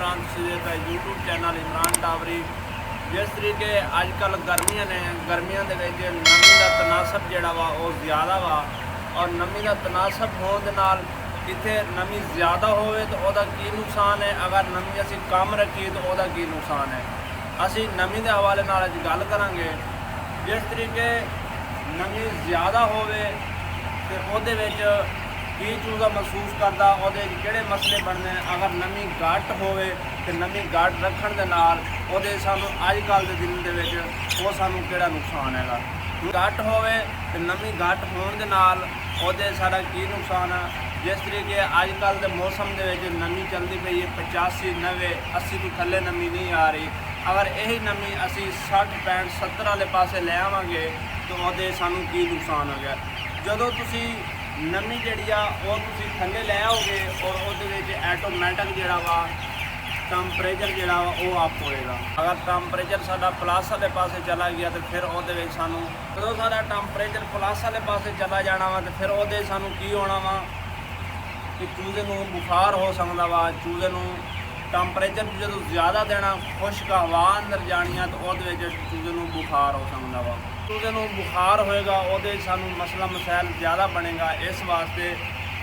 इमरान सीधे YouTube channel Imran Tawari. जिस तरीके अजकल गर्मियां ने गर्मियों के नमी का तनासब जोड़ा वा वो ज़्यादा वा और नमी का तनासब होने के नाल इत्थे नमी ज़्यादा होवे तो वह की नुकसान है, अगर नमी असी कम रखीए तो वह की नुकसान है। असी नमी के हवाले नाल अज गल करांगे। जिस तरीके नमी ज़्यादा होवे तो उहदे विच की चूज़ा महसूस करता, उहदे किहड़े मसले बनते हैं। अगर नमी घट होवे तो नमी घट रखण दे नाल उहदे सानूं अजकल के दिन दे विच वो सानूं किहड़ा नुकसान हैगा। घट होवे तो नमी घट होण दे नाल उहदे सारा की नुकसान है। जिस तरीके अजकल के मौसम के विच नमी चलती पई है 85 90 80 तो थल्ले नमी नहीं आ रही। अगर यही नमी असी 60 65 70 वाले पासे ले आवांगे तो उहदे सानूं की नुकसान हो गया। जदों तुसी नमी जिहड़ी आ वो तुसी थल्ले ले आओगे और उहदे विच ऐटोमैटिक जिहड़ा वा टैंपरेचर जिहड़ा वा वो अप होएगा। अगर टैंपरेचर साडा प्लस वाले पासे चला गया तो फिर उहदे विच सानूं जदों साडा टैंपरेचर प्लस वाले पासे चला जाना वा तो फिर उहदे सानूं की होना वा कि चूजे नूं बुखार हो सकदा वा। चूजे नूं टैंपरेचर जदों ज़्यादा देना खुश्क हवा अंदर जानी तो उहदे विच चूजे नूं बुखार हो सकदा वा। चूजे नूं बुखार होएगा उहदे सानूं मसला मसैल ज़्यादा बनेगा। इस वास्ते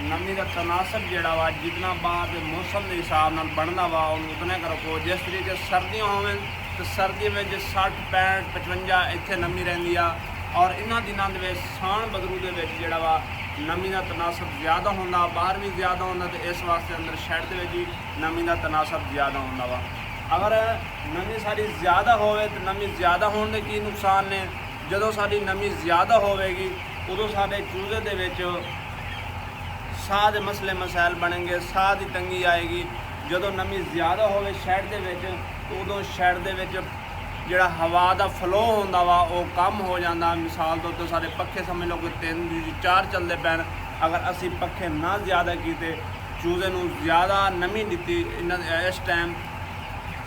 नमी का तनासब जिहड़ा वा जितना बाहर के मौसम के हिसाब नाल बनदा वा उहनूं उतने रखो। जिस तरीके सर्दियां होवन तो सर्दियों में 60 65 55 इत्थे नमी रहिंदी आ और इन्हां दिनां दे विच साण बदरू दे विच जिहड़ा वा नमी का तनासब ज़्यादा होंदा, बाहर भी ज़्यादा होंदा तो इस वास्ते अंदर शैड दे विच भी नमी का तनासब ज़्यादा होंदा वा। अगर नमी सारी ज़्यादा होवे तो नमी ज़्यादा होने के की नुकसान ने। जदों साडी नमी ज़्यादा होवेगी उदों साडे चूजे दे विच साह दे मसले मसैल बनेंगे, साह की तंगी आएगी। जदों नमी ज़्यादा होवे शैड दे विच तो उदों शैड दे विच जिहड़ा हवा का फ्लो होंदा वा वो कम हो जाता। मिसाल तौर पर सारे पखे समझ लो कि 3 4 चलते पैन, अगर असी पखे ना ज़्यादा कीते चूजे नूं ज़्यादा नमी दिती इस टाइम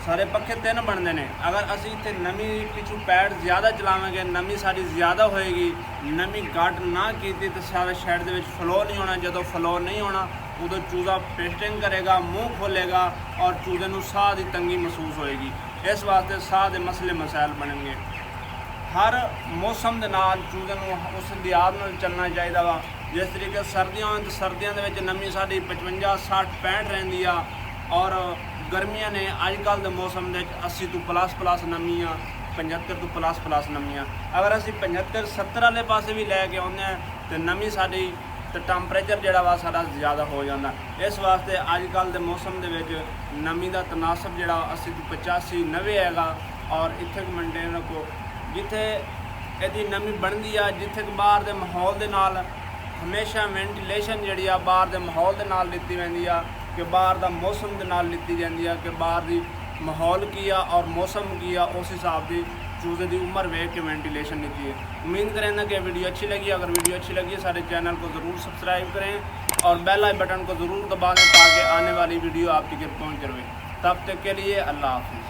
सारे पखे 3 बनते हैं। अगर असी इत्थे नमी पिछू पैड ज़्यादा चलावेंगे नमी सारी ज़्यादा होएगी। नमी घट ना की तो सारे शैड दे विच फ्लो नहीं होना। जदों फ्लो नहीं होना उदों चूज़ा पेस्टिंग करेगा, मुँह खोलेगा और चूजे नूं साह की तंगी महसूस होएगी। इस वास्ते साह के मसले मसैल बनेंगे। हर मौसम के नाल चूजे नूं उस लिहाज नाल चलना चाहिए वा। जिस तरीके सर्दियां तो सर्दियों के विच नमी साडी 55 60 65 रहिंदी आ और गर्मियां ने अजकल के मौसम के 80 तो प्लस नमी आ, 75 तो प्लस नमी आ। अगर असी 75 70 वाले पासे भी लैके आउंदे तो नमी साडी तो टैंपरेचर जिहड़ा वा साडा ज़्यादा हो जाता। इस वास्ते अजकल के मौसम के विच नमी का तनासब जिहड़ा 80 तो 85 90 हैगा और इत्थे मेनटेन रखो। जिथे इहदी नमी बनदी आ जिथे बाहर के माहौल के नाल हमेशा वेंटिलेशन जिहड़ी आ बाहर के माहौल के नाल लीती वैंदी आ कि बाहर का मौसम के नाल लीती जाती है कि बाहर की माहौल की आ और मौसम की आ उस हिसाब की चूजे की उम्र वेख के वेंटिलेशन लीती है। उम्मीद करें कि वीडियो अच्छी लगी। अगर वीडियो अच्छी लगी सारे चैनल को ज़रूर सब्सक्राइब करें और बेल आई बटन को ज़रूर दबा दें ताकि आने वाली वीडियो आप तक पहुँच रहे। तब तक के लिए अल्लाह हाफ़िज़।